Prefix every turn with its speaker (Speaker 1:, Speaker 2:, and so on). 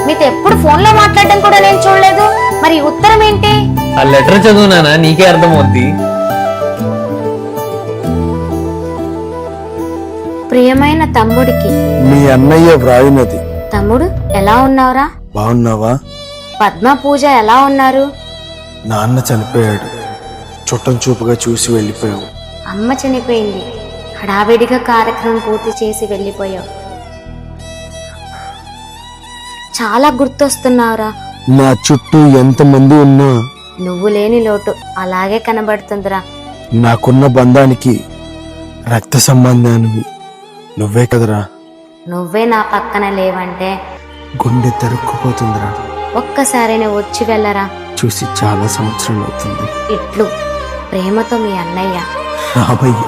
Speaker 1: మీతో ఎప్పుడు ఫోన్ లో మాట్లాడడం కూడా నేను చూడలేదు. మరి ఉత్తరం ఏంటి?
Speaker 2: ఆ లెటర్ చదువునానా, నీకే అర్థమవుద్ది.
Speaker 1: ప్రియమైన తమ్ముడికి,
Speaker 3: మీ అన్నయ్య వ్రాయినది.
Speaker 1: తమ్ముడు ఎలా ఉన్నావురా?
Speaker 3: బాగున్నావా?
Speaker 1: పద్మ, పూజ ఎలా ఉన్నారు?
Speaker 3: నాన్న చనిపోయాడు, చుట్టం చూపుగా చూసి వెళ్ళిపోయావు.
Speaker 1: అమ్మ చనిపోయింది, హడావిడిగా కార్యక్రమం పూర్తి చేసి వెళ్ళిపోయావు. చాలా గుర్తొస్తున్నావురా.
Speaker 3: నా చుట్టూ ఎంతమంది ఉన్నా
Speaker 1: నువ్వు లేని లోటు అలాగే కనబడుతుందిరా.
Speaker 3: నాకున్న బంధానికి రక్త సంబంధానివి నువ్వే కదరా.
Speaker 1: నువ్వే నా పక్కన లేవంటే
Speaker 3: గుండె తరుక్కుపోతుందిరా.
Speaker 1: ఒక్కసారి నువ్వు వచ్చి వెళ్ళరా.
Speaker 3: చూసి చాలా సంవత్సరాలు అవుతుంది.
Speaker 1: ఇట్లు ప్రేమతో మీ అన్నయ్య.
Speaker 3: రాబయ్య.